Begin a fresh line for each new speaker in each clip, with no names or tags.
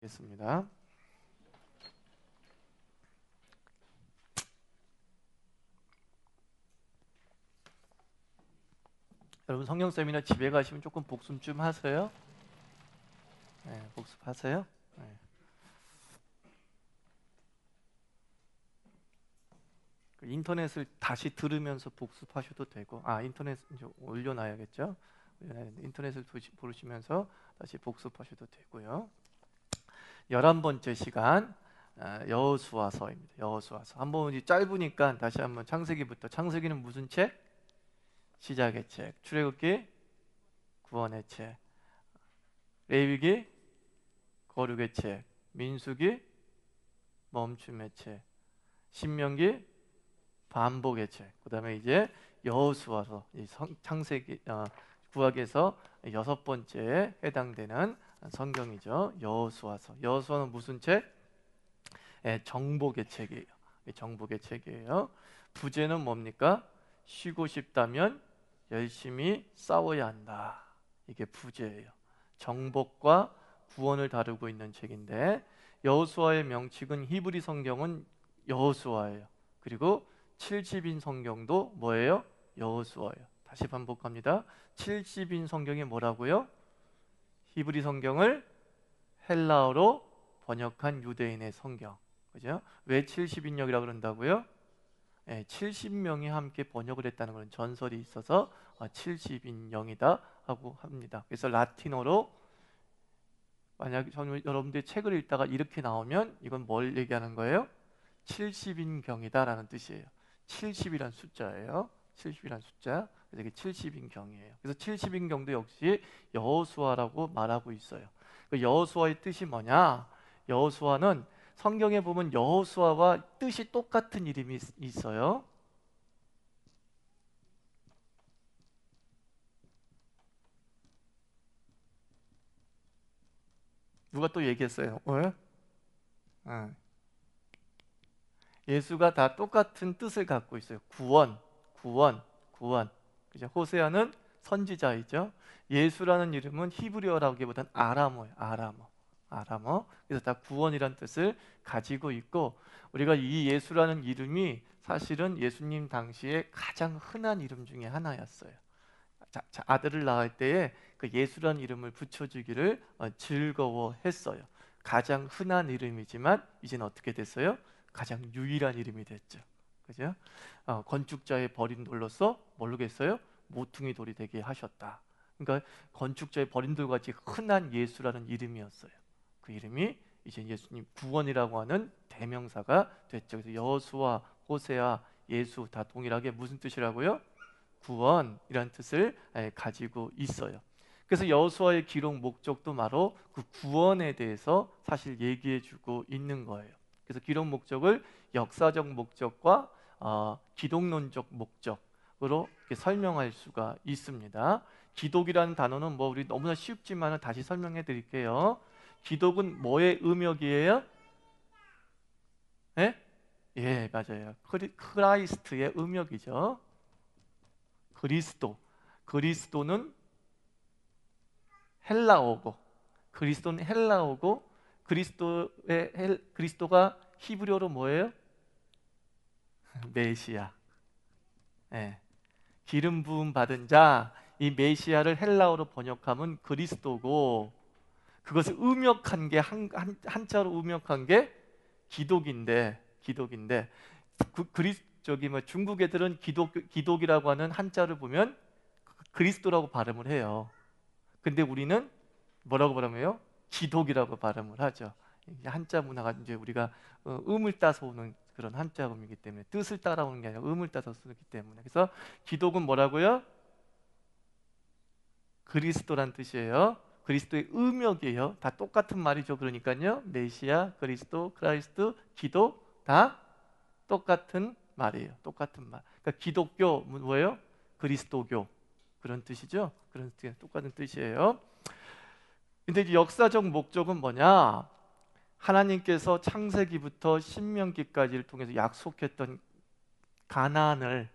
겠습니다. 여러분 성경 세미나 집에 가시면 조금 복습 좀 하세요. 네, 복습하세요. 네. 인터넷을 다시 들으면서 복습하셔도 되고, 인터넷 이제 올려놔야겠죠. 인터넷을 보시면서 다시 복습하셔도 되고요. 11번째 시간 여호수아서입니다. 여호수아서 한번 짧으니까 다시 한번 창세기부터. 창세기는 무슨 책? 시작의 책. 출애굽기 구원의 책. 레위기 거룩의 책. 민수기 멈춤의 책. 신명기 반복의 책. 그다음에 이제 여호수아서 창세기 구약에서 6번째에 해당되는 성경이죠. 여호수아서. 여호수아는 무슨 책? 정복의 책이에요. 정복의 책이에요. 부제는 뭡니까? 쉬고 싶다면 열심히 싸워야 한다. 이게 부제예요. 정복과 구원을 다루고 있는 책인데, 여호수아의 명칭은 히브리 성경은 여호수아예요. 그리고 70인 성경도 뭐예요? 여호수아예요. 다시 반복합니다. 70인 성경이 뭐라고요? 히브리 성경을 헬라어로 번역한 유대인의 성경. 그죠? 왜 70인역이라고 그런다고요? 70명이 함께 번역을 했다는 그런 전설이 있어서 70인영이다 하고 합니다. 그래서 라틴어로 만약 여러분들이 책을 읽다가 이렇게 나오면 이건 뭘 얘기하는 거예요? 70인경이다 라는 뜻이에요. 70이란 숫자예요. 70이란 숫자. 그래서 이게 70인경이에요. 그래서 70인경도 역시 여호수아라고 말하고 있어요. 그 여호수아의 뜻이 뭐냐? 여호수아는 성경에 보면 여호수아와 뜻이 똑같은 이름이 있어요. 누가 또 얘기했어요? 왜? 예수가 다 똑같은 뜻을 갖고 있어요. 구원, 구원, 구원. 그죠? 호세아는 선지자이죠. 예수라는 이름은 히브리어라기보다는 아람어예요. 아람어. 그래서 다 구원이란 뜻을 가지고 있고, 우리가 이 예수라는 이름이 사실은 예수님 당시에 가장 흔한 이름 중에 하나였어요. 아들을 낳을 때에 그 예수라는 이름을 붙여주기를 즐거워했어요. 가장 흔한 이름이지만 이제는 어떻게 됐어요? 가장 유일한 이름이 됐죠. 그죠? 건축자의 버린 돌로서 모르겠어요? 모퉁이 돌이 되게 하셨다. 그러니까 건축자의 버린 돌같이 흔한 예수라는 이름이었어요. 그 이름이 이제 예수님 구원이라고 하는 대명사가 됐죠. 그래서 여호수아, 호세아, 예수 다 동일하게 무슨 뜻이라고요? 구원이라는 뜻을 가지고 있어요. 그래서 여호수아의 기록 목적도 바로 그 구원에 대해서 사실 얘기해주고 있는 거예요. 그래서 기록 목적을 역사적 목적과 기독론적 목적으로 이렇게 설명할 수가 있습니다. 기독이라는 단어는 뭐 우리 너무나 쉽지만 다시 설명해 드릴게요. 기독은 뭐의 음역이에요? 예? 예, 맞아요. 크라이스트의 음역이죠. 그리스도는 헬라어고, 그리스도가 히브리어로 뭐예요? 메시아. 예. 기름 부음 받은 자, 이 메시아를 헬라어로 번역하면 그리스도고, 그것을 음역한 게 한자로 음역한 게 기독인데 저기 뭐 중국 애들은 기독이라고 하는 한자를 보면 그리스도라고 발음을 해요. 근데 우리는 뭐라고 발음해요? 기독이라고 발음을 하죠. 한자 문화가 이제 우리가 음을 따서 오는 그런 한자음이기 때문에, 뜻을 따라오는 게 아니라 음을 따서 쓰기 때문에. 그래서 기독은 뭐라고요? 그리스도란 뜻이에요. 그리스도의 음역이에요. 다 똑같은 말이죠. 그러니까요, 메시아, 그리스도, 크라이스트, 기독 다 똑같은 말이에요. 똑같은 말. 그러니까 기독교 뭐예요? 그리스도교 그런 뜻이죠. 그런 뜻, 똑같은 뜻이에요. 근데 이제 역사적 목적은 뭐냐? 하나님께서 창세기부터 신명기까지를 통해서 약속했던 가나안을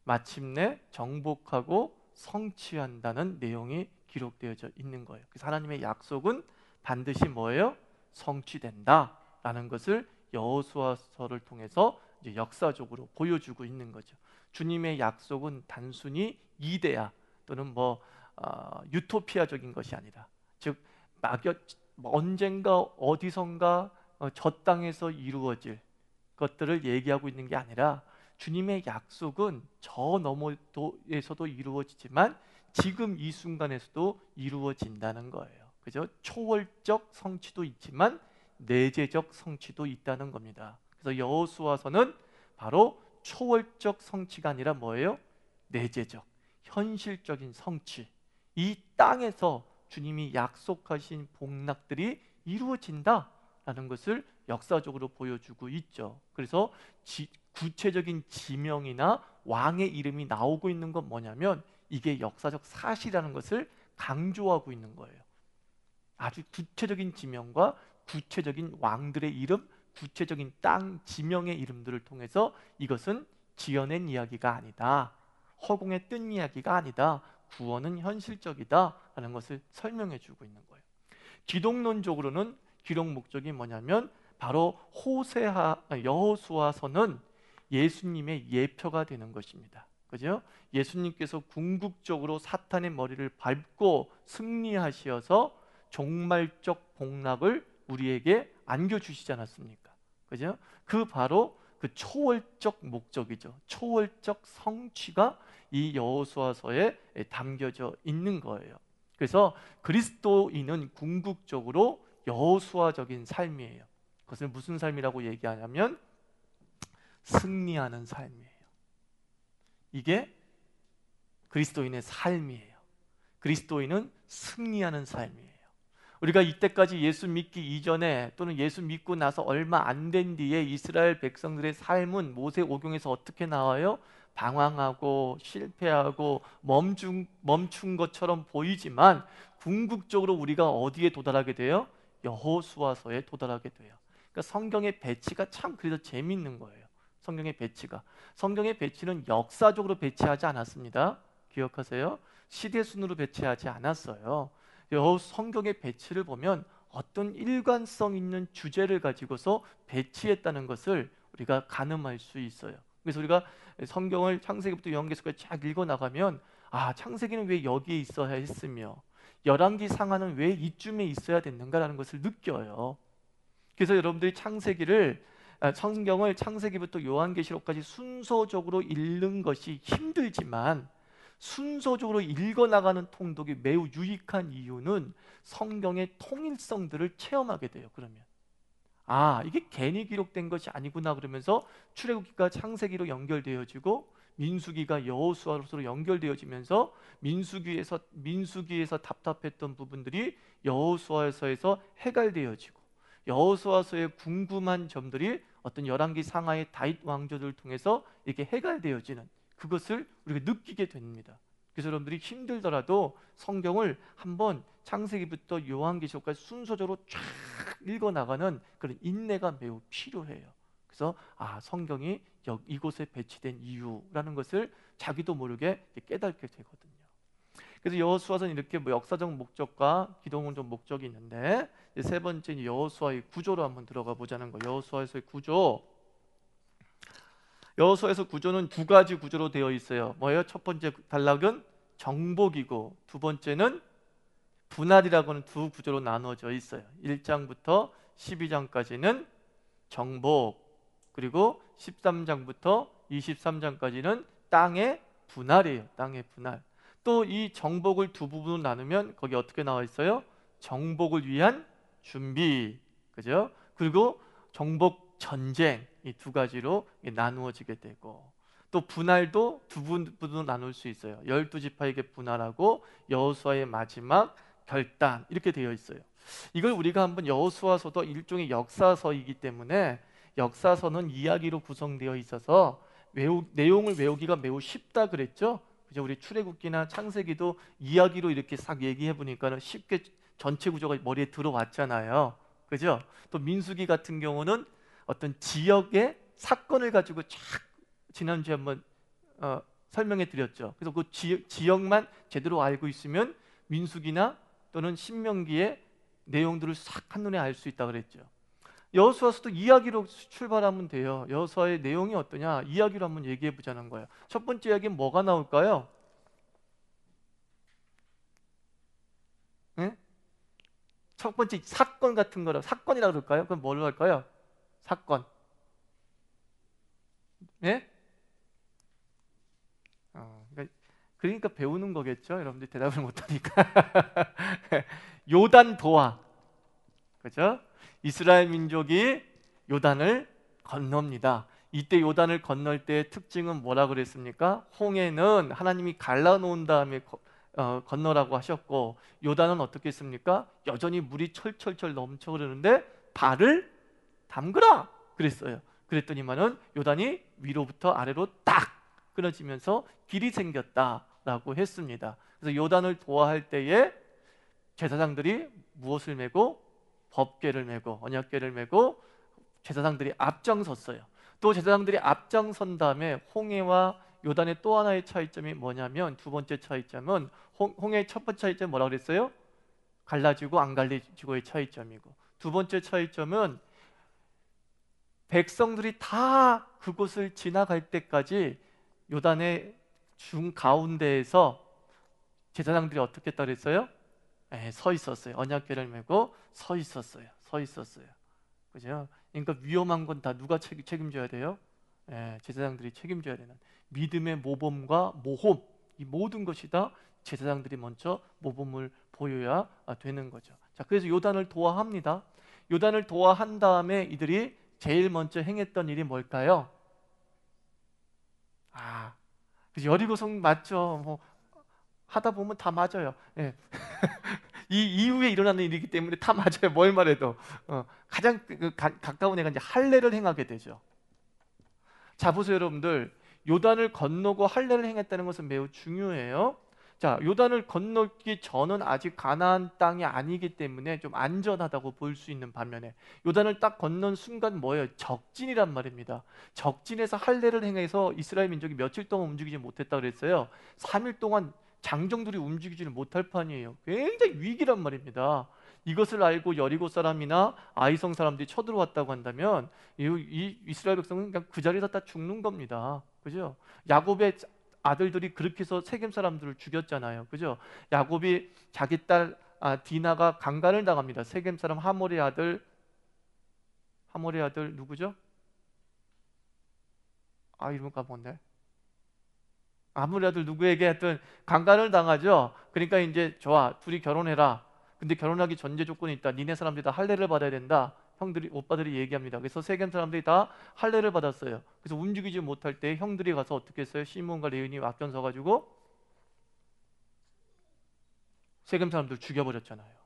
마침내 정복하고 성취한다는 내용이 기록되어져 있는 거예요. 그래서 하나님의 약속은 반드시 뭐예요? 성취된다라는 것을 여호수아서를 통해서 이제 역사적으로 보여주고 있는 거죠. 주님의 약속은 단순히 이데아 또는 유토피아적인 것이 아니라, 즉 막연 언젠가 어디선가 저 땅에서 이루어질 것들을 얘기하고 있는 게 아니라, 주님의 약속은 저 너머에서도 이루어지지만 지금 이 순간에서도 이루어진다는 거예요. 그죠? 초월적 성취도 있지만 내재적 성취도 있다는 겁니다. 그래서 여호수아서는 바로 초월적 성취가 아니라 뭐예요? 내재적, 현실적인 성취. 이 땅에서 주님이 약속하신 복락들이 이루어진다라는 것을 역사적으로 보여주고 있죠. 그래서 구체적인 지명이나 왕의 이름이 나오고 있는 건 뭐냐면, 이게 역사적 사실이라는 것을 강조하고 있는 거예요. 아주 구체적인 지명과 구체적인 왕들의 이름, 구체적인 땅 지명의 이름들을 통해서 이것은 지어낸 이야기가 아니다, 허공에 뜬 이야기가 아니다, 구원은 현실적이다 라는 것을 설명해 주고 있는 거예요. 기독론적으로는 기록 목적이 뭐냐면, 바로 여호수아서는 예수님의 예표가 되는 것입니다. 그죠? 예수님께서 궁극적으로 사탄의 머리를 밟고 승리하셔서 종말적 복락을 우리에게 안겨주시지 않았습니까? 그죠? 바로 그 초월적 목적이죠. 초월적 성취가 이 여호수아서에 담겨져 있는 거예요. 그래서 그리스도인은 궁극적으로 여호수아적인 삶이에요. 그것을 무슨 삶이라고 얘기하냐면 승리하는 삶이에요. 이게 그리스도인의 삶이에요. 그리스도인은 승리하는 삶이에요. 우리가 이때까지 예수 믿기 이전에 또는 예수 믿고 나서 얼마 안 된 뒤에 이스라엘 백성들의 삶은 모세오경에서 어떻게 나와요? 방황하고 실패하고 멈춘 것처럼 보이지만, 궁극적으로 우리가 어디에 도달하게 돼요? 여호수아서에 도달하게 돼요. 그러니까 성경의 배치가 참 그래서 재밌는 거예요. 성경의 배치는 역사적으로 배치하지 않았습니다. 기억하세요? 시대 순으로 배치하지 않았어요. 성경의 배치를 보면 어떤 일관성 있는 주제를 가지고서 배치했다는 것을 우리가 가늠할 수 있어요. 그래서 우리가 성경을 창세기부터 요한계시까지 쫙 읽어 나가면, 창세기는 왜 여기에 있어야 했으며 열왕기 상하는 왜 이쯤에 있어야 됐는가라는 것을 느껴요. 그래서 여러분들이 성경을 창세기부터 요한계시록까지 순서적으로 읽는 것이 힘들지만, 순서적으로 읽어나가는 통독이 매우 유익한 이유는 성경의 통일성들을 체험하게 돼요. 그러면 이게 괜히 기록된 것이 아니구나 그러면서 출애굽기가 창세기로 연결되어지고 민수기가 여호수아로 연결되어지면서 민수기에서 답답했던 부분들이 여호수아서에서 해결되어지고, 여호수아서의 궁금한 점들이 어떤 열왕기 상하의 다윗 왕조들을 통해서 이렇게 해결되어지는 그것을 우리가 느끼게 됩니다. 그래서 여러분들이 힘들더라도 성경을 한번 창세기부터 요한계시록까지 순서적으로 쫙 읽어나가는 그런 인내가 매우 필요해요. 그래서 성경이 이곳에 배치된 이유라는 것을 자기도 모르게 깨닫게 되거든요. 그래서 여호수아서는 이렇게 역사적 목적과 기독론적 목적이 있는데, 세 번째 여호수아의 구조로 한번 들어가 보자는 거예요. 여호수아서의 구조. 여호수아서 구조는 두 가지 구조로 되어 있어요. 뭐예요? 첫 번째 단락은 정복이고, 두 번째는 분할이라고 하는 두 구조로 나누어져 있어요. 1장부터 12장까지는 정복, 그리고 13장부터 23장까지는 땅의 분할이에요. 땅의 분할. 또 이 정복을 두 부분으로 나누면 거기 어떻게 나와 있어요? 정복을 위한 준비, 그죠? 그리고 정복 전쟁, 이 두 가지로 나누어지게 되고, 또 분할도 두 부분으로 나눌 수 있어요. 12지파에게 분할하고 여호수아의 마지막 결단, 이렇게 되어 있어요. 이걸 우리가 한번, 여호수아서도 일종의 역사서이기 때문에 역사서는 이야기로 구성되어 있어서 내용을 외우기가 매우 쉽다 그랬죠. 그죠? 우리 출애굽기나 창세기도 이야기로 이렇게 싹 얘기해 보니까는 쉽게 전체 구조가 머리에 들어왔잖아요. 그죠? 또 민수기 같은 경우는 어떤 지역의 사건을 가지고 쫙 지난주에 한번 설명해 드렸죠. 그래서 그 지역만 제대로 알고 있으면 민수기나 또는 신명기에 내용들을 싹 한눈에 알 수 있다 그랬죠. 여호수아서도 이야기로 출발하면 돼요. 여호수아의 내용이 어떠냐? 이야기로 한번 얘기해 보자는 거예요. 첫 번째 이야기는 뭐가 나올까요? 네? 첫 번째 사건 같은 거라 사건이라고 그럴까요? 그럼 뭘로 할까요? 사건. 예? 그러니까 배우는 거겠죠. 여러분들 대답을 못하니까. 요단 도하, 그죠? 이스라엘 민족이 요단을 건넙니다. 이때 요단을 건널 때의 특징은 뭐라 그랬습니까? 홍해는 하나님이 갈라놓은 다음에 건너라고 하셨고, 요단은 어떻게 했습니까? 여전히 물이 철철철 넘쳐 흐르는데 발을 담그라 그랬어요. 그랬더니만은 요단이 위로부터 아래로 딱 끊어지면서 길이 생겼다라고 했습니다. 그래서 요단을 도하할 때에 제사장들이 무엇을 메고? 법궤를 메고 언약궤를 메고 제사장들이 앞장섰어요. 또 제사장들이 앞장선 다음에 홍해와 요단의 또 하나의 차이점이 뭐냐면, 두 번째 차이점은 홍해의 첫 번째 차이점은 뭐라고 그랬어요? 갈라지고 안 갈라지고의 차이점이고, 두 번째 차이점은 백성들이 다 그곳을 지나갈 때까지 요단의 중가운데에서 제사장들이 어떻게 했다 그랬어요? 서 있었어요. 언약궤를 메고 서 있었어요. 서 있었어요. 그죠? 그러니까 위험한 건 다 누가 책임져야 돼요? 제사장들이 책임져야 되는 믿음의 모범과 모험, 이 모든 것이 다 제사장들이 먼저 모범을 보여야 되는 거죠. 자, 그래서 요단을 도하합니다. 요단을 도하한 다음에 이들이 제일 먼저 행했던 일이 뭘까요? 그죠? 여리고성 맞죠? 뭐 하다 보면 다 맞아요. 예. 이 이후에 일어나는 일이기 때문에 다 맞아요. 뭘 말해도 가장 가까운 애가 이제 할례를 행하게 되죠. 자, 보세요, 여러분들. 요단을 건너고 할례를 행했다는 것은 매우 중요해요. 자, 요단을 건너기 전은 아직 가나안 땅이 아니기 때문에 좀 안전하다고 볼 수 있는 반면에, 요단을 딱 건넌 순간 뭐예요? 적진이란 말입니다. 적진에서 할례를 행해서 이스라엘 민족이 며칠 동안 움직이지 못했다 그랬어요. 3일 동안 장정들이 움직이지는 못할 판이에요. 굉장히 위기란 말입니다. 이것을 알고 여리고 사람이나 아이성 사람들이 쳐들어왔다고 한다면 이 이스라엘 백성은 그냥 그 자리에서 다 죽는 겁니다. 그죠? 야곱의 아들들이 그렇게 해서 세겜 사람들을 죽였잖아요. 그죠? 야곱이 자기 딸 디나가 강간을 당합니다. 세겜 사람 하몰의 아들 누구죠? 이름 까먹었네. 아무리 아들 누구에게 하여튼 강간을 당하죠. 그러니까 이제 좋아, 둘이 결혼해라. 근데 결혼하기 전제 조건이 있다. 니네 사람들이 다 할례를 받아야 된다. 형들이, 오빠들이 얘기합니다. 그래서 세겜 사람들이 다 할례를 받았어요. 그래서 움직이지 못할 때 형들이 가서 어떻게 했어요? 시몬과 레위인이 앞장 서가지고 세겜 사람들 죽여버렸잖아요.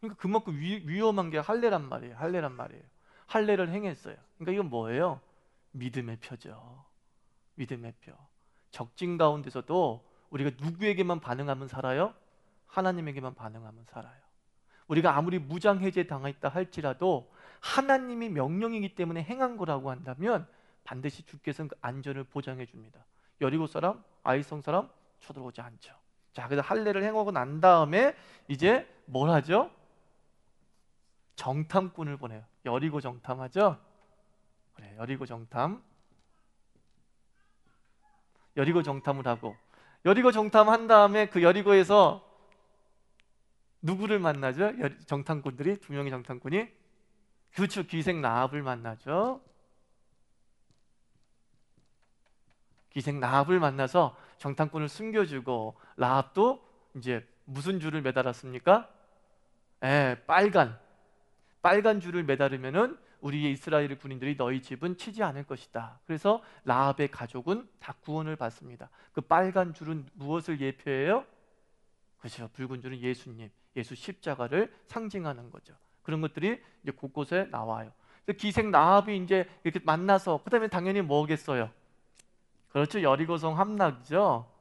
그러니까 그만큼 위험한 게 할례란 말이에요. 할례란 말이에요. 할례를 행했어요. 그러니까 이건 뭐예요? 믿음의 표죠. 믿음의 표. 적진 가운데서도 우리가 누구에게만 반응하면 살아요? 하나님에게만 반응하면 살아요. 우리가 아무리 무장해제 당했다 할지라도 하나님이 명령이기 때문에 행한 거라고 한다면 반드시 주께서는 그 안전을 보장해 줍니다. 여리고 사람, 아이성 사람 쳐들어오지 않죠. 자, 그래서 할례를 행하고 난 다음에 이제 뭘 하죠? 정탐꾼을 보내요. 여리고 정탐하죠? 그래, 여리고 정탐을 하고, 여리고 정탐한 다음에 그 여리고에서 누구를 만나죠? 정탐꾼들이, 두 명의 정탐꾼이, 그렇죠, 귀생 라합을 만나죠. 귀생 라합을 만나서 정탐꾼을 숨겨주고, 라합도 이제 무슨 줄을 매달았습니까? 빨간 줄을 매달으면은 우리의 이스라엘 군인들이 너희 집은 치지 않을 것이다. 그래서 라합의 가족은 다 구원을 받습니다. 그 빨간 줄은 무엇을 예표해요? 그렇죠. 붉은 줄은 예수님, 예수 십자가를 상징하는 거죠. 그런 것들이 이제 곳곳에 나와요. 기생 라합이 이제 이렇게 만나서, 그다음에 당연히 뭐겠어요? 그렇죠. 여리고성 함락이죠.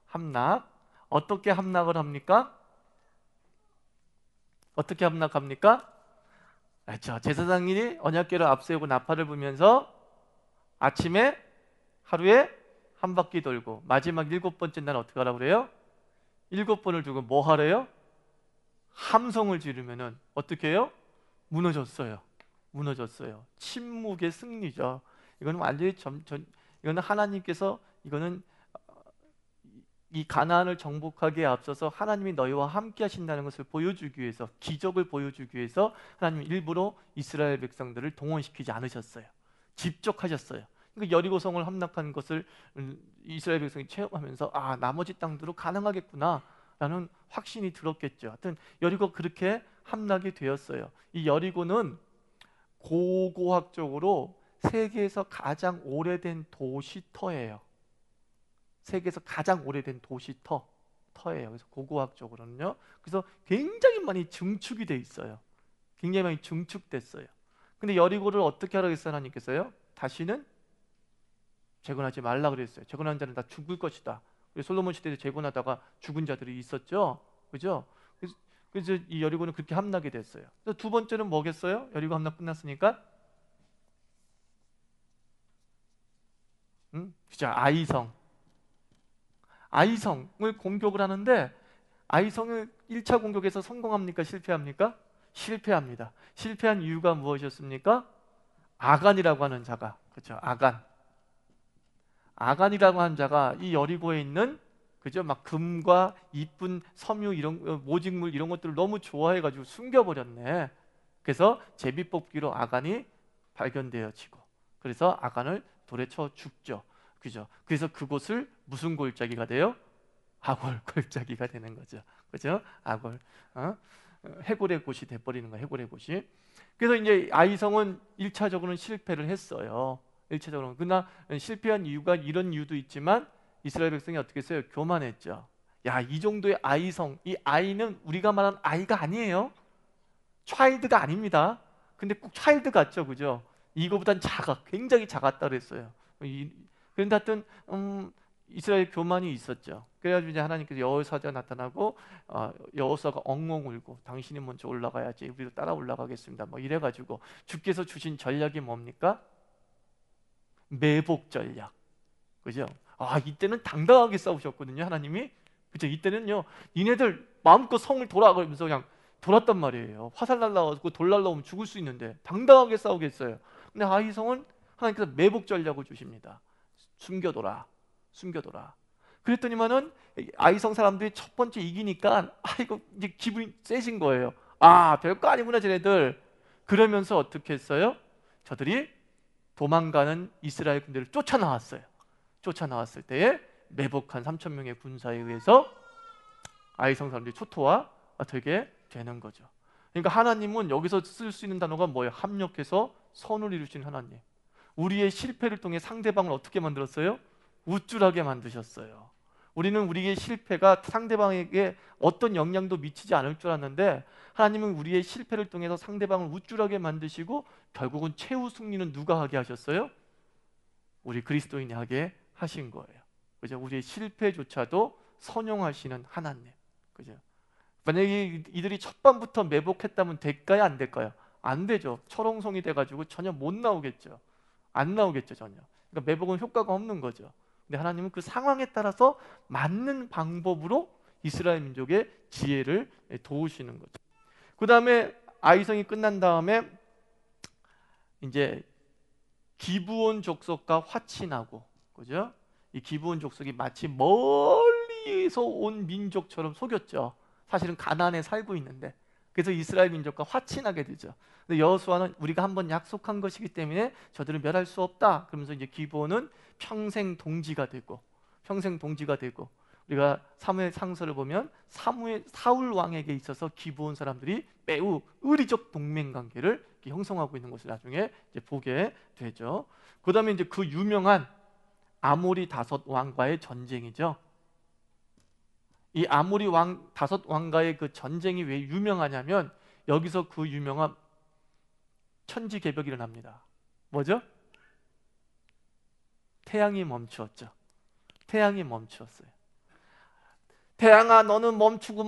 함락. 어떻게 함락을 합니까? 어떻게 함락합니까? 그렇죠. 제사장이 언약궤를 앞세우고 나팔을 불면서 아침에 하루에 한 바퀴 돌고 마지막 7번째 날 어떻게 하라고 그래요? 7번을 두고 뭐 하래요? 함성을 지르면은 어떻게 해요? 무너졌어요. 무너졌어요. 침묵의 승리죠. 이거는 완전히 이거는 하나님께서 이거는 이 가나안을 정복하기에 앞서서 하나님이 너희와 함께 하신다는 것을 보여주기 위해서, 기적을 보여주기 위해서 하나님이 일부러 이스라엘 백성들을 동원시키지 않으셨어요. 직접 하셨어요. 그러니까 여리고성을 함락한 것을 이스라엘 백성이 체험하면서 아, 나머지 땅들도 가능하겠구나 라는 확신이 들었겠죠. 하여튼 여리고 그렇게 함락이 되었어요. 이 여리고는 고고학적으로 세계에서 가장 오래된 도시터예요. 세계에서 가장 오래된 도시터예요. 그래서 고고학적으로는요. 그래서 굉장히 많이 증축이 돼 있어요. 굉장히 많이 증축됐어요. 근데 여리고를 어떻게 하라고 했어요? 하나님께서요? 다시는 재건하지 말라 그랬어요. 재건한 자는 다 죽을 것이다. 솔로몬 시대에 재건하다가 죽은 자들이 있었죠. 그죠? 그래서 이 여리고는 그렇게 함락이 됐어요. 그래서 두 번째는 뭐겠어요? 여리고 함락 끝났으니까 그죠? 아이성을 공격을 하는데 아이성을 1차 공격에서 성공합니까? 실패합니까? 실패합니다. 실패한 이유가 무엇이었습니까? 아간이라고 하는 자가, 그렇죠? 아간이라고 하는 자가 이 여리고에 있는 그죠? 막 금과 이쁜 섬유 이런 모직물 이런 것들을 너무 좋아해가지고 숨겨버렸네. 그래서 제비뽑기로 아간이 발견되어지고 그래서 아간을 돌에 쳐 죽죠. 그죠? 그래서 그곳을 무슨 골짜기가 돼요? 아골 골짜기가 되는 거죠. 그죠? 아골. 해골의 곳이 돼버리는 거예요. 해골의 곳이. 그래서 이제 아이성은 1차적으로는 실패를 했어요. 1차적으로는. 그러나 실패한 이유가 이런 이유도 있지만 이스라엘 백성이 어떻게 했어요? 교만했죠. 야, 이 정도의 아이성, 이 아이는 우리가 말하는 아이가 아니에요. 차일드가 아닙니다. 근데 꼭 차일드 같죠, 그죠? 이거보단 굉장히 작았다 그랬어요. 그런데 하여튼 이스라엘 교만이 있었죠. 그래가지고 이제 하나님께서 여호사가 나타나고 여호사가 엉엉 울고 당신이 먼저 올라가야지 우리도 따라 올라가겠습니다. 뭐 이래가지고 주께서 주신 전략이 뭡니까? 매복 전략, 그죠? 아, 이때는 당당하게 싸우셨거든요, 하나님이. 그죠? 이때는요, 니네들 마음껏 성을 돌아 그러면서 그냥 돌았단 말이에요. 화살 날라와서 돌 날라오면 죽을 수 있는데 당당하게 싸우겠어요. 근데 아이성은 하나님께서 매복 전략을 주십니다. 숨겨둬라. 그랬더니만은 아이성 사람들이 첫 번째 이기니까 이거 이제 기분이 세진 거예요. 아, 별거 아니구나 쟤네들. 그러면서 어떻게 했어요? 저들이 도망가는 이스라엘 군대를 쫓아나왔어요. 쫓아나왔을 때에 매복한 3,000명의 군사에 의해서 아이성 사람들이 초토화 되게 되는 거죠. 그러니까 하나님은 여기서 쓸 수 있는 단어가 뭐예요? 합력해서 선을 이루신 하나님. 우리의 실패를 통해 상대방을 어떻게 만들었어요? 우쭐하게 만드셨어요. 우리는 우리의 실패가 상대방에게 어떤 영향도 미치지 않을 줄 알았는데 하나님은 우리의 실패를 통해서 상대방을 우쭐하게 만드시고 결국은 최후 승리는 누가 하게 하셨어요? 우리 그리스도인이 하게 하신 거예요. 그죠? 우리의 실패조차도 선용하시는 하나님. 그죠? 만약에 이들이 첫 번부터 매복했다면 될까요? 안 될까요? 안 되죠. 철옹성이 돼가지고 전혀 못 나오겠죠. 안 나오겠죠, 전혀. 그러니까 매복은 효과가 없는 거죠. 근데 하나님은 그 상황에 따라서 맞는 방법으로 이스라엘 민족의 지혜를 도우시는 거죠. 그 다음에 아이성이 끝난 다음에 이제 기브온 족속과 화친하고, 그죠? 이 기브온 족속이 마치 멀리서 온 민족처럼 속였죠. 사실은 가나안에 살고 있는데. 그래서 이스라엘 민족과 화친하게 되죠. 근데 여호수아는 우리가 한번 약속한 것이기 때문에 저들을 멸할 수 없다. 그러면서 이제 기브온은 평생 동지가 되고 우리가 사무엘 상서를 보면 사울 왕에게 있어서 기브온 사람들이 매우 의리적 동맹 관계를 형성하고 있는 것을 나중에 이제 보게 되죠. 그다음에 이제 그 유명한 아모리 다섯 왕과의 전쟁이죠. 이 아모리 왕 다섯 왕과의 그 전쟁이 왜 유명하냐면 여기서 그 유명한 천지개벽이 일어납니다. 뭐죠? 태양이 멈추었죠. 태양이 멈추었어요. 태양아 너는 멈추고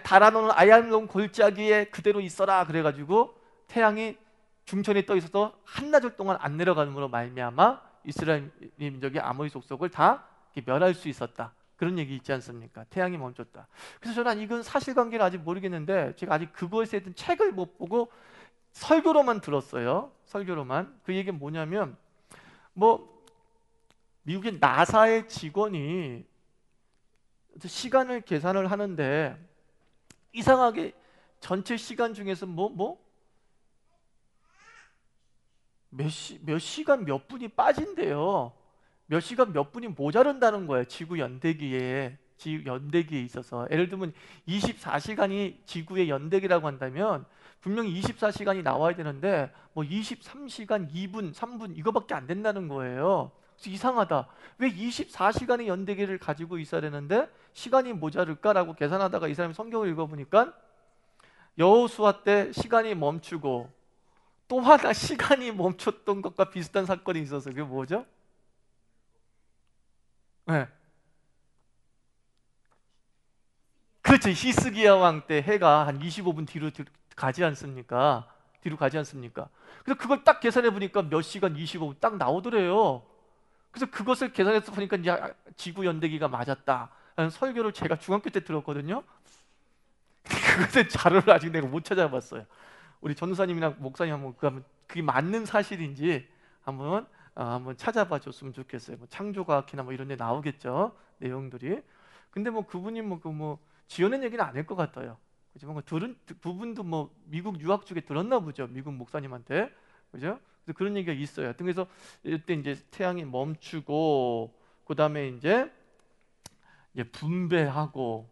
달아 너는 아얄론 골짜기에 그대로 있어라 그래가지고 태양이 중천에 떠 있어서 한나절 동안 안 내려가므로 말미암아 이스라엘 민족이 아모리 족속을 다 멸할 수 있었다. 그런 얘기 있지 않습니까? 태양이 멈췄다. 그래서 저는 이건 사실관계는 아직 모르겠는데 제가 아직 그것에 대한 책을 못 보고 설교로만 들었어요. 설교로만. 그 얘기는 뭐냐면 뭐 미국의 나사의 직원이 시간을 계산을 하는데 이상하게 전체 시간 중에서 몇 시간 몇 분이 빠진대요. 몇 시간 몇 분이 모자른다는 거예요. 지구 연대기에 있어서. 예를 들면 24시간이 지구의 연대기라고 한다면 분명히 24시간이 나와야 되는데 뭐 23시간 2분, 3분 이거밖에 안 된다는 거예요. 그래서 이상하다. 왜 24시간의 연대기를 가지고 있어야 되는데 시간이 모자를까라고 계산하다가 이 사람이 성경을 읽어보니까 여호수아 때 시간이 멈추고 또 하나 시간이 멈췄던 것과 비슷한 사건이 있어서 그게 뭐죠? 네. 그렇죠. 히스기야 왕 때 해가 한 25분 뒤로 가지 않습니까? 뒤로 가지 않습니까? 그래서 그걸 딱 계산해 보니까 몇 시간 25분 딱 나오더래요. 그래서 그것을 계산해서 보니까 이제 지구 연대기가 맞았다 라는 설교를 제가 중학교 때 들었거든요. 그것의 자료를 아직 내가 못 찾아봤어요. 우리 전도사님이나 목사님 한번 그게 맞는 사실인지 한번 찾아봐 줬으면 좋겠어요. 뭐 창조과학이나 뭐 이런 데 나오겠죠, 내용들이. 근데 뭐 그분이 지어낸 얘기는 아닐 것 같아요. 그죠? 뭔가 들은 부분도 뭐 미국 유학 쪽에 들었나 보죠. 미국 목사님한테. 그죠? 그래서 그런 얘기가 있어요. 그래서 이때 이제 태양이 멈추고 그다음에 이제 분배하고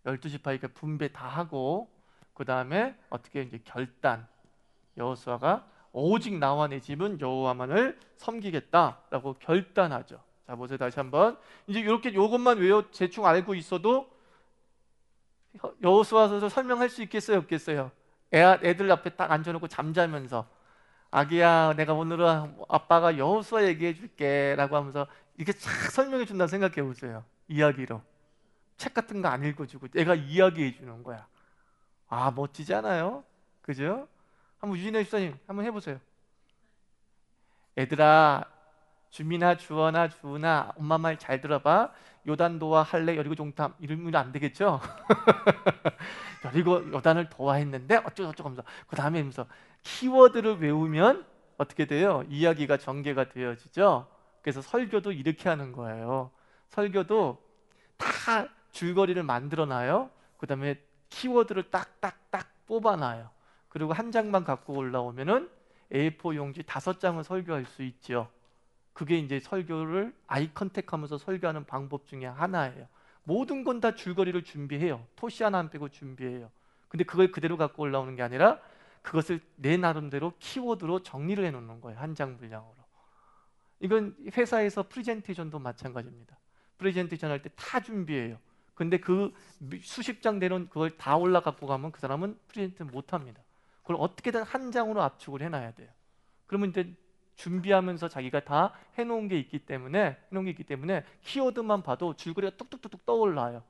12시 파니까 분배 다 하고 그다음에 어떻게 이제 결단. 여호수아가 오직 나와 내 집은 여호와만을 섬기겠다라고 결단하죠. 자, 보세요. 다시 한번. 이제 이렇게 요것만 대충 알고 있어도 여호수아서 설명할 수 있겠어요, 없겠어요? 애들 앞에 딱 앉혀놓고 잠자면서 아기야, 내가 오늘은 아빠가 여호수아 얘기해 줄게라고 하면서 이렇게 쫙 설명해 준다 생각해 보세요. 이야기로. 책 같은 거 안 읽어주고 애가 이야기해 주는 거야. 아, 멋지지 않아요? 그죠? 한번 유진혜 집사님 한번 해보세요. 얘들아, 주민아, 주원아, 주은아, 엄마 말 잘 들어봐. 요단 도와 할례 여리고 종탐 이러면 안 되겠죠? 여리고 요단을 도와했는데 어쩌고저쩌고 하면서 그 다음에 하면서 키워드를 외우면 어떻게 돼요? 이야기가 전개가 되어지죠. 그래서 설교도 이렇게 하는 거예요. 설교도 다 줄거리를 만들어놔요. 그 다음에 키워드를 딱딱딱 뽑아놔요. 그리고 한 장만 갖고 올라오면은 A4 용지 5장을 설교할 수 있죠. 그게 이제 설교를 아이 컨택하면서 설교하는 방법 중에 하나예요. 모든 건 다 줄거리를 준비해요. 토시 하나 안 빼고 준비해요. 근데 그걸 그대로 갖고 올라오는 게 아니라 그것을 내 나름대로 키워드로 정리를 해놓는 거예요. 한 장 분량으로. 이건 회사에서 프레젠테이션도 마찬가지입니다. 프레젠테이션 할 때 다 준비해요. 근데 그 수십 장 되는 그걸 다 올라갖고 가면 그 사람은 프레젠테이션 못합니다. 그걸 어떻게든 한 장으로 압축을 해놔야 돼요. 그러면 이제 준비하면서 자기가 다 해놓은 게 있기 때문에 키워드만 봐도 줄거리가 뚝뚝뚝뚝 떠올라요.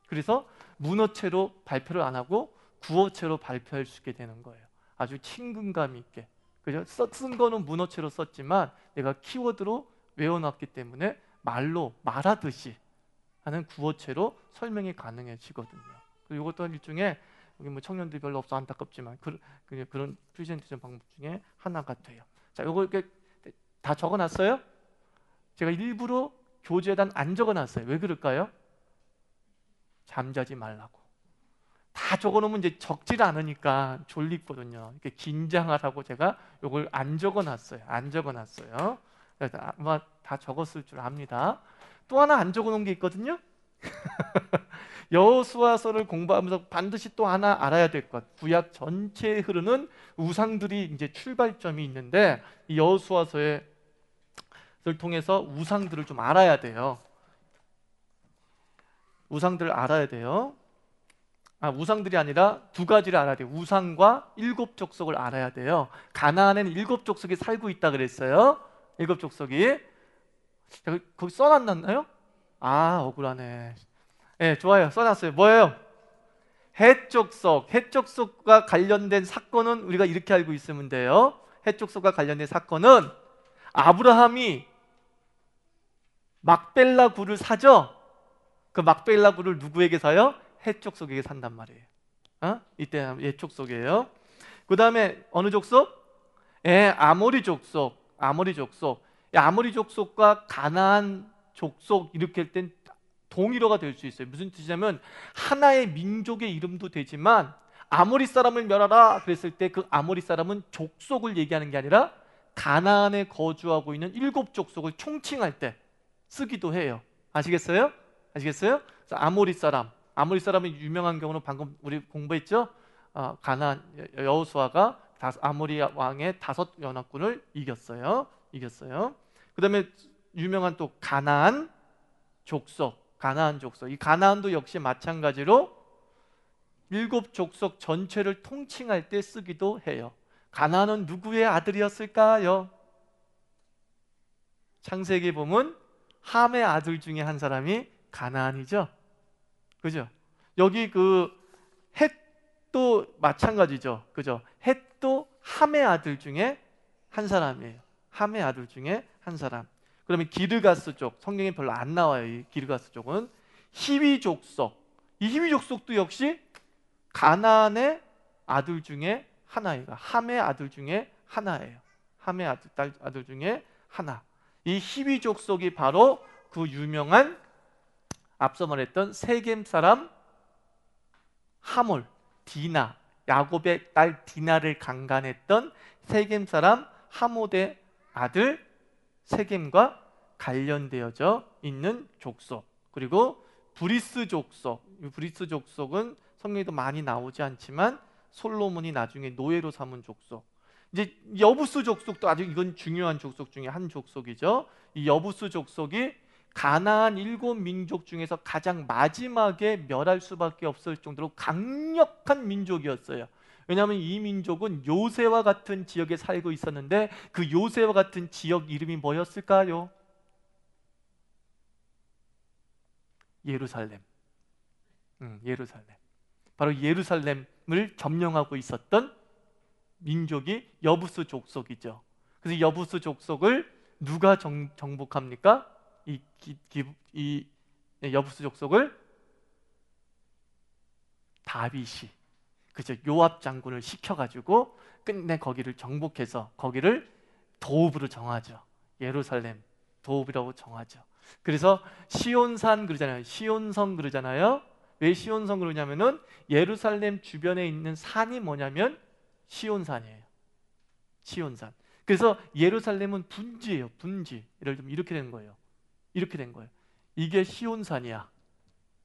그래서 문어체로 발표를 안 하고 구어체로 발표할 수 있게 되는 거예요. 아주 친근감 있게. 그죠? 쓴 거는 문어체로 썼지만 내가 키워드로 외워놨기 때문에 말하듯이 하는 구어체로 설명이 가능해지거든요. 그리고 이것도 일종의 여기 뭐 청년들이 별로 없어 안타깝지만 그런 프레젠테이션 방법 중에 하나가 돼요. 자, 요거 이렇게 다 적어놨어요? 제가 일부러 교재에다 안 적어놨어요. 왜 그럴까요? 잠자지 말라고. 다 적어놓으면 이제 적질 않으니까 졸리거든요. 이렇게 긴장하라고 제가 요걸 안 적어놨어요. 아마 다 적었을 줄 압니다. 또 하나 안 적어놓은 게 있거든요. 여호수아서를 공부하면서 반드시 또 하나 알아야 될 것. 구약 전체에 흐르는 우상들이 이제 출발점이 있는데 이 여호수아서를 통해서 우상들을 좀 알아야 돼요. 우상들을 알아야 돼요. 우상들이 아니라 두 가지를 알아야 돼요. 우상과 일곱 족속을 알아야 돼요. 가나안에는 일곱 족속이 살고 있다 그랬어요. 일곱 족속이. 거기 써놨나요? 억울하네. 네, 좋아요. 써놨어요. 뭐예요? 헷족속과 관련된 사건은 우리가 이렇게 알고 있으면 돼요. 헷족속과 관련된 사건은 아브라함이 막벨라 굴을 사죠. 그 막벨라 굴을 누구에게 사요? 헷 족속에게 산단 말이에요. 이때 헷 족속이에요. 그 다음에 어느 족속? 아모리 족속. 아모리 족속. 아모리 족속과 가나안 족속 이렇게 할 땐 동일어가 될 수 있어요. 무슨 뜻이냐면 하나의 민족의 이름도 되지만 아모리 사람을 멸하라 그랬을 때 그 아모리 사람은 족속을 얘기하는 게 아니라 가나안에 거주하고 있는 7족속을 총칭할 때 쓰기도 해요. 아시겠어요? 아시겠어요? 그래서 아모리 사람의 유명한 경우는 방금 우리 공부했죠? 가나안 여호수아가 아모리 왕의 5 연합군을 이겼어요. 그 다음에 유명한 또 가나안 족속. 이 가나안도 역시 마찬가지로 7족속 전체를 통칭할 때 쓰기도 해요. 가나안은 누구의 아들이었을까요? 창세기 보면 함의 아들 중에 한 사람이 가나안이죠. 그죠? 여기 그 헷도 마찬가지죠. 그죠? 헷도 함의 아들 중에 한 사람이에요. 함의 아들 중에 한 사람. 그러면 기르가스 족, 성경에 별로 안 나와요. 이 기르가스 족은 히위 족속. 이 히위 족속도 역시 가나안의 아들 중에 하나예요. 함의 아들 중에 하나예요. 함의 아들 중에 하나. 이 히위 족속이 바로 그 유명한 앞서 말했던 세겜 사람 하몰, 디나, 야곱의 딸 디나를 강간했던 세겜 사람 하몰의 아들 세겜과 관련되어져 있는 족속. 그리고 브리스 족속. 이 브리스 족속은 성경에도 많이 나오지 않지만 솔로몬이 나중에 노예로 삼은 족속. 이제 여부스 족속도 아주 이건 중요한 족속 중에 한 족속이죠. 이 여부스 족속이 가나안 7민족 중에서 가장 마지막에 멸할 수밖에 없을 정도로 강력한 민족이었어요. 왜냐하면 이 민족은 요새와 같은 지역에 살고 있었는데 그 요새와 같은 지역 이름이 뭐였을까요? 예루살렘. 예루살렘. 바로 예루살렘을 점령하고 있었던 민족이 여부스 족속이죠. 그래서 여부스 족속을 누가 정복합니까? 이 여부스 족속을 다윗이, 그죠? 요압 장군을 시켜가지고 끝내 거기를 정복해서 거기를 도읍으로 정하죠. 예루살렘 도읍이라고 정하죠. 그래서 시온산 그러잖아요. 시온성 그러잖아요. 왜 시온성 그러냐면은 예루살렘 주변에 있는 산이 뭐냐면 시온산이에요. 시온산. 그래서 예루살렘은 분지예요. 분지. 예를 들면 이렇게 된 거예요. 이렇게 된 거예요. 이게 시온산이야.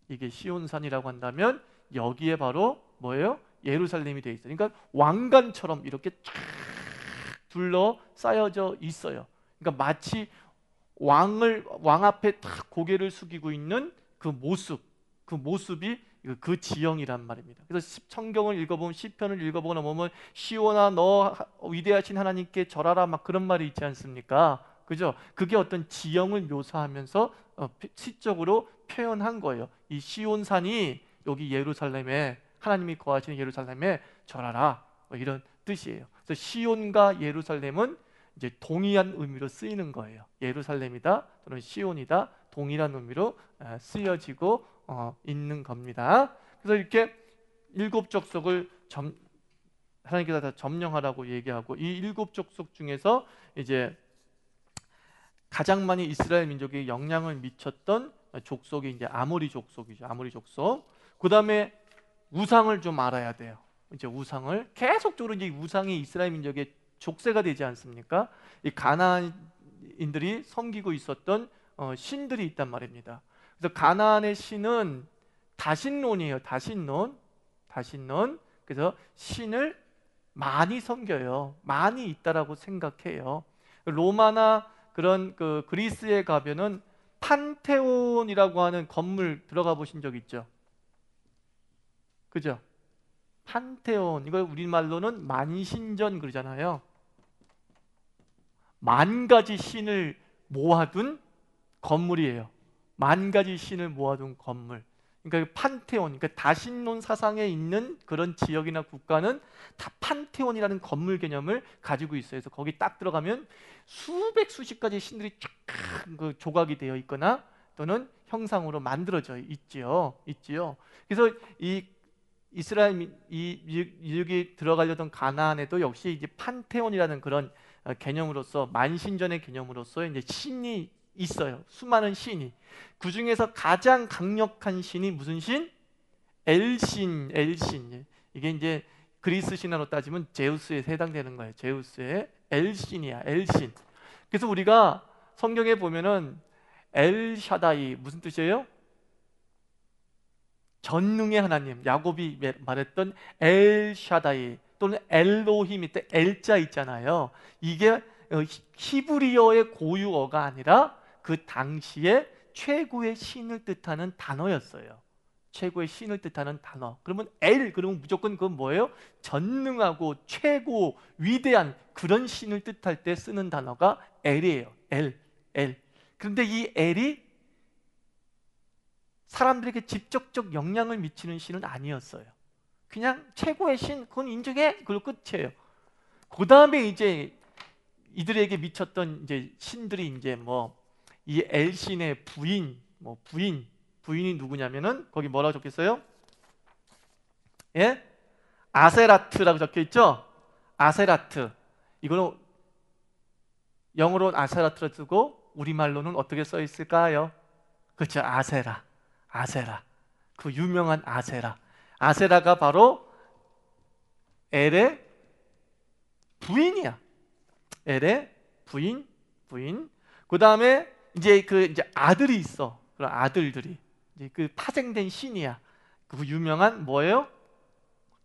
이게 시온산이라고 한다면 여기에 바로 뭐예요? 예루살렘이 돼 있어요. 그러니까 왕관처럼 이렇게 쫙 둘러싸여져 있어요. 그러니까 마치 왕 앞에 딱 고개를 숙이고 있는 그 모습이 그 지형이란 말입니다. 그래서 성경을 읽어보면 시편을 읽어보거나 보면 시온아 너 위대하신 하나님께 절하라 막 그런 말이 있지 않습니까? 그죠? 그게 어떤 지형을 묘사하면서 시적으로 표현한 거예요. 이 시온산이 여기 예루살렘에 하나님이 거하시는 예루살렘에 절하라 뭐 이런 뜻이에요. 그래서 시온과 예루살렘은 이제 동일한 의미로 쓰이는 거예요. 예루살렘이다 또는 시온이다 동일한 의미로 쓰여지고 있는 겁니다. 그래서 이렇게 7족속을 하나님께서 다 점령하라고 얘기하고 이 7족속 중에서 이제 가장 많이 이스라엘 민족에 영향을 미쳤던 족속이 이제 아모리 족속이죠. 아모리 족속. 그 다음에 우상을 좀 알아야 돼요. 이제 우상을 계속적으로 이제 우상이 이스라엘 민족의 족쇄가 되지 않습니까? 이 가나안인들이 섬기고 있었던 신들이 있단 말입니다. 그래서 가나안의 신은 다신론이에요. 다신론. 그래서 신을 많이 섬겨요. 많이 있다라고 생각해요. 로마나 그런 그 그리스에 가면은 판테온이라고 하는 건물 들어가 보신 적 있죠? 그죠? 판테온, 이걸 우리말로는 만신전 그러잖아요. 10,000가지 신을 모아둔 건물이에요. 10,000가지 신을 모아둔 건물. 그러니까 판테온, 그러니까 다신론 사상에 있는 그런 지역이나 국가는 다 판테온이라는 건물 개념을 가지고 있어요. 그래서 거기 딱 들어가면 수백 수십 가지 신들이 쫙 그 조각이 되어 있거나 또는 형상으로 만들어져 있지요. 그래서 이 이스라엘 여기 들어가려던 가나안에도 역시 이제 판테온이라는 그런 개념으로서 만신전의 개념으로서 이제 신이 있어요. 수많은 신이. 그 중에서 가장 강력한 신이 무슨 신? 엘신, 엘신. 이게 이제 그리스 신화로 따지면 제우스에 해당되는 거예요. 제우스의 엘신이야, 엘신. 그래서 우리가 성경에 보면은 엘샤다이 무슨 뜻이에요? 전능의 하나님, 야곱이 말했던 엘샤다이 또는 엘로힘 밑에 엘자 있잖아요. 이게 히브리어의 고유어가 아니라 그 당시에 최고의 신을 뜻하는 단어였어요. 최고의 신을 뜻하는 단어. 그러면 그러면 무조건 그건 뭐예요? 전능하고 최고 위대한 그런 신을 뜻할 때 쓰는 단어가 엘이에요. 엘. 그런데 이 엘이 사람들에게 직접적 영향을 미치는 신은 아니었어요. 그냥 최고의 신, 그건 인정해. 그리고 끝이에요. 그 다음에 이제 이들에게 미쳤던 이제 신들이 이제 뭐 이 엘신의 부인이 누구냐면은 거기 뭐라고 적혔어요? 예? 아세라트라고 적혀 있죠? 아세라트. 이거는 영어로 아세라트를 쓰고 우리말로는 어떻게 써 있을까요? 그렇죠. 아세라. 그 유명한 아세라. 아세라가 바로 엘의 부인이야. 엘의 부인. 그 다음에 이제 아들이 있어. 그런 아들들이 이제 그 파생된 신이야. 그 유명한 뭐예요?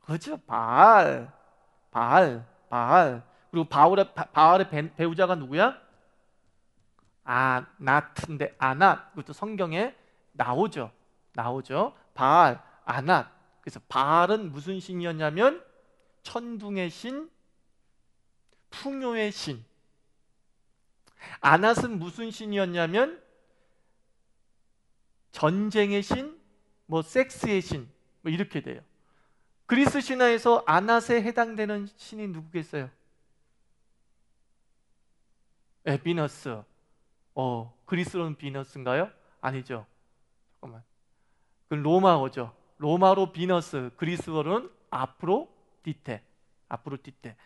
그렇죠. 바알. 그리고 바알의 배우자가 누구야? 아낫인데 아낫. 그것도 성경에 나오죠. 바알, 아낫. 그래서 바알은 무슨 신이었냐면 천둥의 신, 풍요의 신. 아낫은 무슨 신이었냐면 전쟁의 신, 뭐 섹스의 신, 뭐 이렇게 돼요. 그리스 신화에서 아낫에 해당되는 신이 누구겠어요? 비너스. 그리스로는 비너스인가요? 아니죠. 잠깐만. 그 로마어죠. 로마로 비너스, 그리스어로는 아프로디테.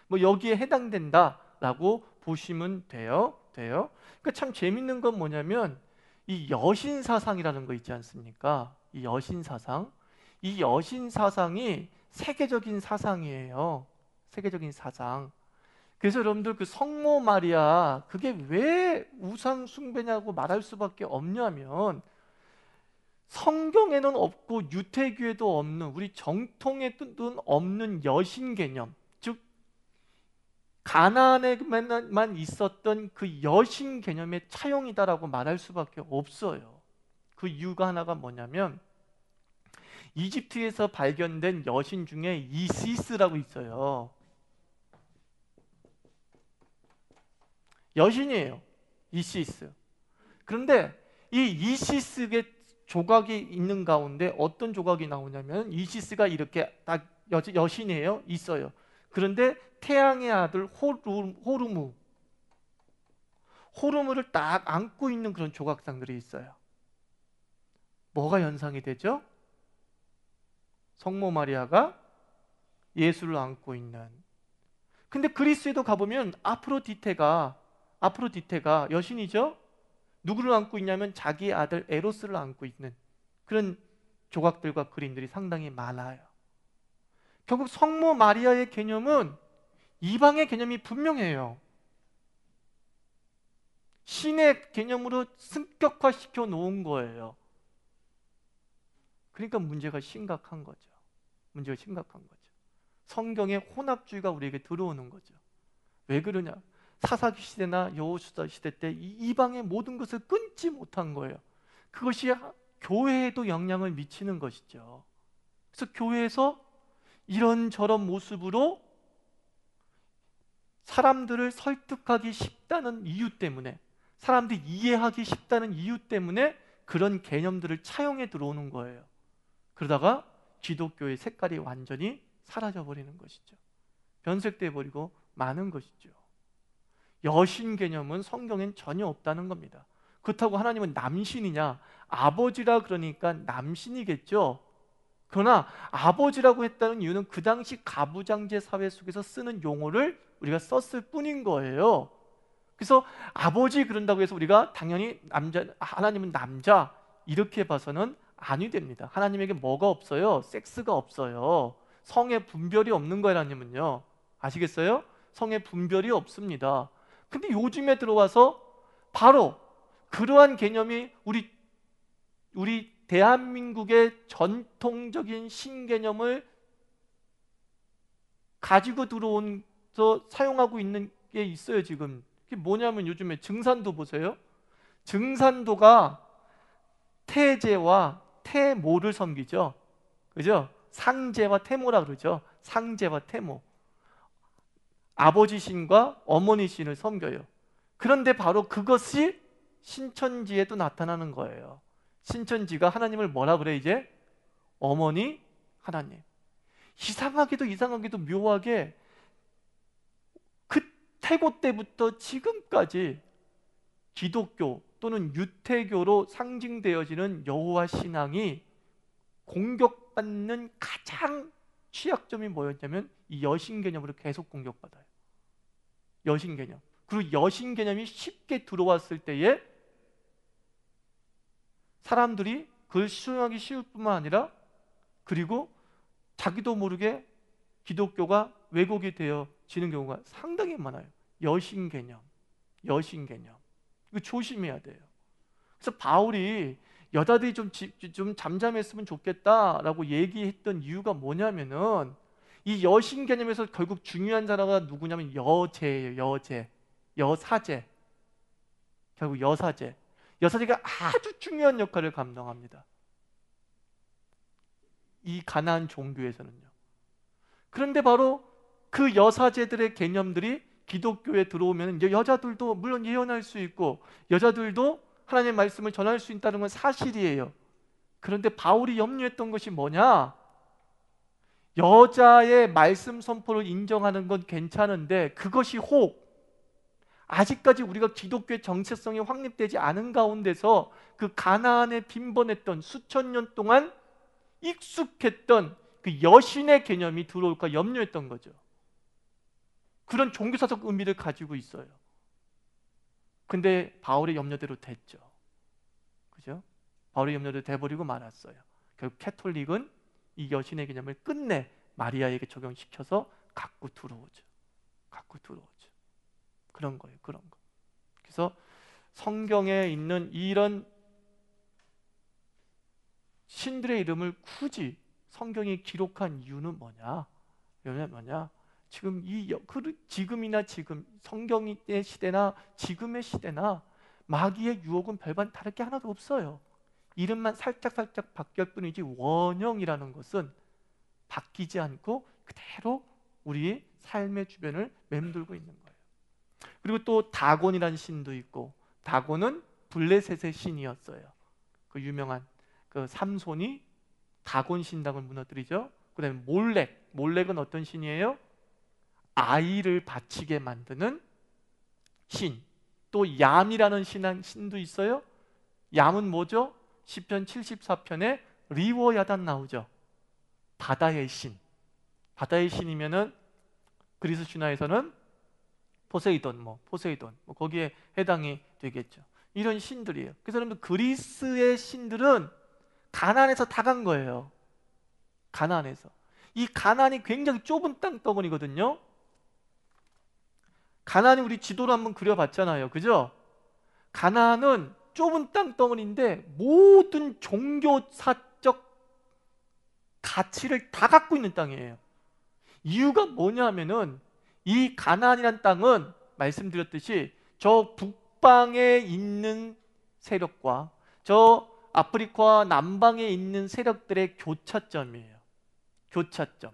뭐 여기에 해당된다라고 보시면 돼요. 그러니까 참 재밌는 건 뭐냐면 이 여신 사상이라는 거 있지 않습니까? 이 여신 사상이 세계적인 사상이에요. 세계적인 사상. 그래서 여러분들 그 성모 마리아 그게 왜 우상 숭배냐고 말할 수밖에 없냐면 성경에는 없고 유태교에도 없는 우리 정통에는 없는 여신 개념, 즉 가나안에만 있었던 그 여신 개념의 차용이다라고 말할 수밖에 없어요. 그 이유가 하나가 뭐냐면 이집트에서 발견된 여신 중에 이시스라고 있어요. 여신이에요. 이시스. 그런데 이 이시스의 조각이 있는 가운데 어떤 조각이 나오냐면 이시스가 이렇게 딱 여신이에요. 있어요. 그런데 태양의 아들 호르무를 딱 안고 있는 그런 조각상들이 있어요. 뭐가 연상이 되죠? 성모 마리아가 예수를 안고 있는. 근데 그리스에도 가보면 아프로디테가 여신이죠? 누구를 안고 있냐면 자기 아들 에로스를 안고 있는 그런 조각들과 그림들이 상당히 많아요. 결국 성모 마리아의 개념은 이방의 개념이 분명해요. 신의 개념으로 승격화시켜 놓은 거예요. 그러니까 문제가 심각한 거죠. 성경의 혼합주의가 우리에게 들어오는 거죠. 왜 그러냐? 사사기 시대나 여호수아 시대 때 이 이방의 모든 것을 끊지 못한 거예요. 그것이 교회에도 영향을 미치는 것이죠. 그래서 교회에서 이런저런 모습으로 사람들을 설득하기 쉽다는 이유 때문에, 사람들이 이해하기 쉽다는 이유 때문에 그런 개념들을 차용해 들어오는 거예요. 그러다가 기독교의 색깔이 완전히 사라져 버리는 것이죠. 변색돼 버리고 마는 것이죠. 여신 개념은 성경엔 전혀 없다는 겁니다. 그렇다고 하나님은 남신이냐? 아버지라 그러니까 남신이겠죠. 그러나 아버지라고 했다는 이유는 그 당시 가부장제 사회 속에서 쓰는 용어를 우리가 썼을 뿐인 거예요. 그래서 아버지 그런다고 해서 우리가 당연히 하나님은 남자 이렇게 봐서는 아니 됩니다. 하나님에게 뭐가 없어요? 섹스가 없어요. 성의 분별이 없는 거예요. 하나님은요. 아시겠어요? 성의 분별이 없습니다. 근데 요즘에 들어와서 바로 그러한 개념이 우리 대한민국의 전통적인 신개념을 가지고 들어온서 사용하고 있는 게 있어요. 지금 그게 뭐냐면 요즘에 증산도 보세요. 증산도가 태제와 태모를 섬기죠. 그죠? 상제와 태모라 그러죠. 상제와 태모. 아버지 신과 어머니 신을 섬겨요. 그런데 바로 그것이 신천지에도 나타나는 거예요. 신천지가 하나님을 뭐라 그래 이제? 어머니 하나님. 이상하게도 묘하게 그 태고 때부터 지금까지 기독교 또는 유태교로 상징되어지는 여호와 신앙이 공격받는 가장 취약점이 뭐였냐면 이 여신 개념으로 계속 공격받아요. 여신 개념. 그리고 여신 개념이 쉽게 들어왔을 때에 사람들이 그걸 수용하기 쉬울 뿐만 아니라 그리고 자기도 모르게 기독교가 왜곡이 되어지는 경우가 상당히 많아요. 여신 개념. 여신 개념. 이거 조심해야 돼요. 그래서 바울이 여자들이 좀 잠잠했으면 좋겠다라고 얘기했던 이유가 뭐냐면은 이 여신 개념에서 결국 중요한 단어가 누구냐면 여제예요. 여제. 여사제. 결국 여사제. 여사제가 아주 중요한 역할을 감당합니다. 이 가나안 종교에서는요. 그런데 바로 그 여사제들의 개념들이 기독교에 들어오면 이제 여자들도 물론 예언할 수 있고 여자들도 하나님의 말씀을 전할 수 있다는 건 사실이에요. 그런데 바울이 염려했던 것이 뭐냐? 여자의 말씀 선포를 인정하는 건 괜찮은데 그것이 혹 아직까지 우리가 기독교의 정체성이 확립되지 않은 가운데서 그 가나안에 빈번했던 수천 년 동안 익숙했던 그 여신의 개념이 들어올까 염려했던 거죠. 그런 종교사적 의미를 가지고 있어요. 근데 바울의 염려대로 됐죠. 그죠? 바울의 염려대로 돼버리고 말았어요. 결국 캐톨릭은 이 여신의 개념을 끝내 마리아에게 적용시켜서 갖고 들어오죠. 갖고 들어오죠. 그런 거예요. 그런 거. 그래서 성경에 있는 이런 신들의 이름을 굳이 성경이 기록한 이유는 뭐냐? 지금 지금이나 지금 성경의 시대나 지금의 시대나 마귀의 유혹은 별반 다를 게 하나도 없어요. 이름만 살짝 바뀔 뿐이지 원형이라는 것은 바뀌지 않고 그대로 우리의 삶의 주변을 맴돌고 있는 거예요. 그리고 또 다곤이라는 신도 있고, 다곤은 블레셋의 신이었어요. 그 유명한 그 삼손이 다곤 신당을 무너뜨리죠. 그 다음에 몰렉은 어떤 신이에요? 아이를 바치게 만드는 신. 또 얌이라는 신도 있어요. 얌은 뭐죠? 시편 74편에 리워야단 나오죠. 바다의 신. 바다의 신이면은 그리스 신화에서는 포세이돈 거기에 해당이 되겠죠. 이런 신들이에요. 그래서 여러분들 그리스의 신들은 가나안에서 다 간 거예요. 가나안에서. 이 가나안이 굉장히 좁은 땅덩어리거든요. 가나안이 우리 지도로 한번 그려봤잖아요. 그죠? 가나안은 좁은 땅덩어리인데 모든 종교사적 가치를 다 갖고 있는 땅이에요. 이유가 뭐냐면은 이 가나안이라는 땅은 말씀드렸듯이 저 북방에 있는 세력과 저 아프리카 남방에 있는 세력들의 교차점이에요. 교차점.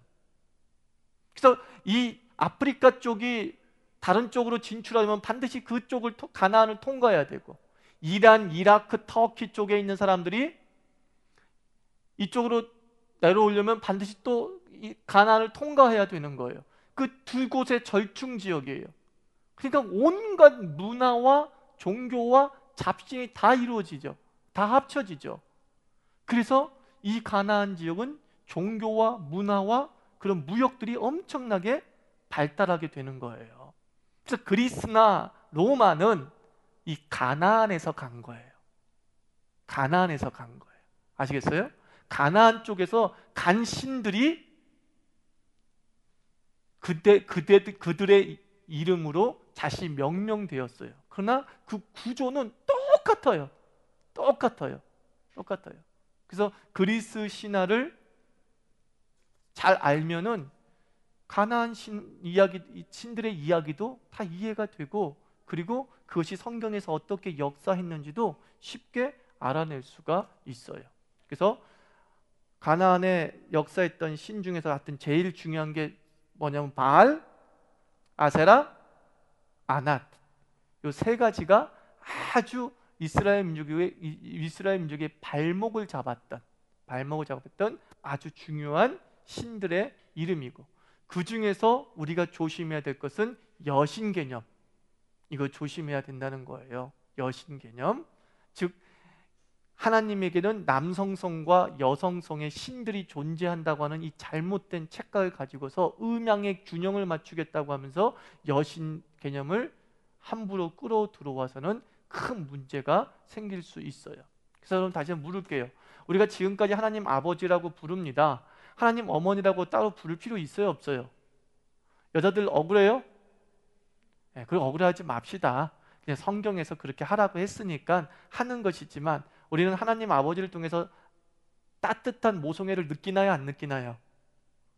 그래서 이 아프리카 쪽이 다른 쪽으로 진출하려면 반드시 그쪽을 가나안을 통과해야 되고, 이란, 이라크, 터키 쪽에 있는 사람들이 이쪽으로 내려오려면 반드시 또 이 가나안을 통과해야 되는 거예요. 그 두 곳의 절충 지역이에요. 그러니까 온갖 문화와 종교와 잡신이 다 이루어지죠. 다 합쳐지죠. 그래서 이 가나안 지역은 종교와 문화와 그런 무역들이 엄청나게 발달하게 되는 거예요. 그래서 그리스나 로마는 이 가나안에서 간 거예요. 가나안에서 간 거예요. 아시겠어요? 가나안 쪽에서 간 신들이 그들의 이름으로 다시 명명되었어요. 그러나 그 구조는 똑같아요. 똑같아요. 똑같아요. 그래서 그리스 신화를 잘 알면은 가나안 신들의 이야기도 다 이해가 되고, 그리고 그것이 성경에서 어떻게 역사했는지도 쉽게 알아낼 수가 있어요. 그래서 가나안에 역사했던 신 중에서 하여튼 제일 중요한 게 뭐냐면 바알, 아세라, 아낫, 이 세 가지가 아주 이스라엘 민족의 발목을 잡았던 아주 중요한 신들의 이름이고, 그 중에서 우리가 조심해야 될 것은 여신 개념, 이거 조심해야 된다는 거예요. 여신 개념, 즉 하나님에게는 남성성과 여성성의 신들이 존재한다고 하는 이 잘못된 착각을 가지고서 음양의 균형을 맞추겠다고 하면서 여신 개념을 함부로 끌어 들어와서는 큰 문제가 생길 수 있어요. 그래서 여러분 다시 한번 물을게요. 우리가 지금까지 하나님 아버지라고 부릅니다. 하나님 어머니라고 따로 부를 필요 있어요, 없어요? 여자들 억울해요? 네, 그걸 억울해하지 맙시다. 그냥 성경에서 그렇게 하라고 했으니까 하는 것이지만, 우리는 하나님 아버지를 통해서 따뜻한 모성애를 느끼나요, 안 느끼나요?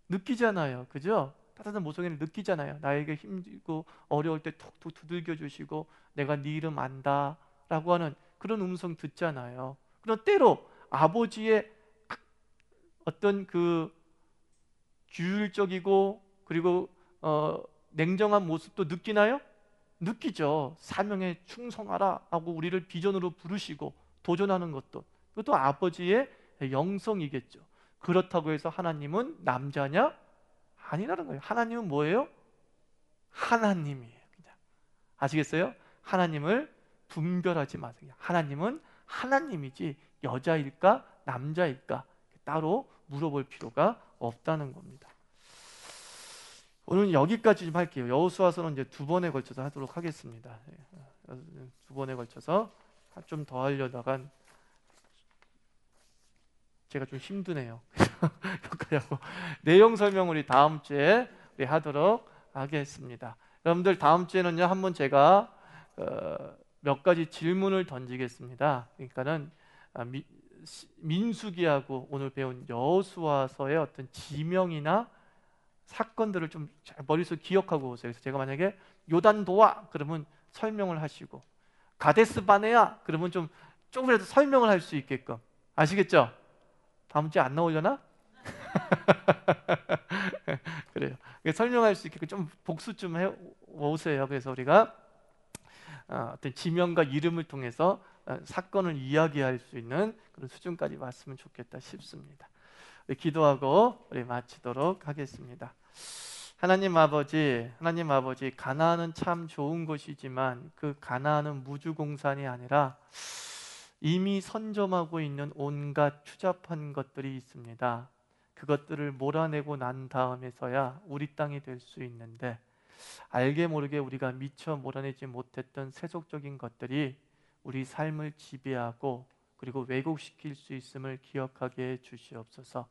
느끼잖아요. 그죠? 따뜻한 모성애를 느끼잖아요. 나에게 힘들고 어려울 때 톡톡 두들겨 주시고 내가 네 이름 안다 라고 하는 그런 음성 듣잖아요. 그런 때로 아버지의 어떤 그 규율적이고 그리고 냉정한 모습도 느끼나요? 느끼죠. 사명에 충성하라 하고 우리를 비전으로 부르시고 도전하는 것도, 그것도 아버지의 영성이겠죠. 그렇다고 해서 하나님은 남자냐? 아니라는 거예요. 하나님은 뭐예요? 하나님이에요. 그냥. 아시겠어요? 하나님을 분별하지 마세요. 하나님은 하나님이지 여자일까 남자일까 따로 물어볼 필요가 없다는 겁니다. 오늘 여기까지 좀 할게요. 여호수아서는 이제 두 번에 걸쳐서 하도록 하겠습니다. 두 번에 걸쳐서 좀 더 하려다간 제가 좀 힘드네요. 여기까지 하고 내용 설명 우리 다음 주에 우리 하도록 하겠습니다. 여러분들 다음 주에는요 한번 제가 몇 가지 질문을 던지겠습니다. 그러니까는 민수기하고 오늘 배운 여호수아서의 어떤 지명이나 사건들을 좀 머릿속에 기억하고 오세요. 그래서 제가 만약에 요단도와 그러면 설명을 하시고, 가데스 바네아 그러면 좀 조금이라도 설명을 할 수 있게끔. 아시겠죠? 다음 주에 안 나오려나? 그래요. 설명할 수 있게끔 좀 복수 좀 해 오세요. 그래서 우리가 어떤 지명과 이름을 통해서 사건을 이야기할 수 있는 그런 수준까지 왔으면 좋겠다 싶습니다. 기도하고 우리 마치도록 하겠습니다. 하나님 아버지, 가나안은 참 좋은 곳이지만 그 가나안은 무주공산이 아니라 이미 선점하고 있는 온갖 추잡한 것들이 있습니다. 그것들을 몰아내고 난 다음에서야 우리 땅이 될 수 있는데, 알게 모르게 우리가 미처 몰아내지 못했던 세속적인 것들이 우리 삶을 지배하고 그리고 왜곡시킬 수 있음을 기억하게 해 주시옵소서.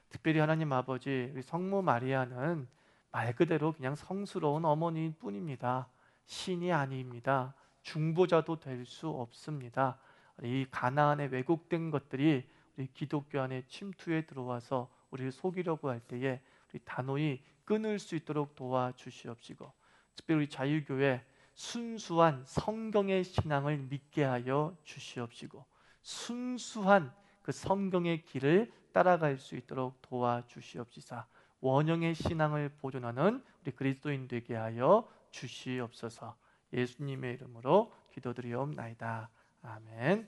특별히 하나님 아버지, 우리 성모 마리아는 말 그대로 그냥 성스러운 어머니일 뿐입니다. 신이 아닙니다. 중보자도 될 수 없습니다. 이 가나안의 왜곡된 것들이 우리 기독교 안에 침투해 들어와서 우리를 속이려고 할 때에 우리 단호히 끊을 수 있도록 도와주시옵시고, 특별히 우리 자유교회 순수한 성경의 신앙을 믿게 하여 주시옵시고, 순수한 그 성경의 길을 따라갈 수 있도록 도와주시옵시사, 원형의 신앙을 보존하는 우리 그리스도인 되게 하여 주시옵소서. 예수님의 이름으로 기도드리옵나이다. 아멘.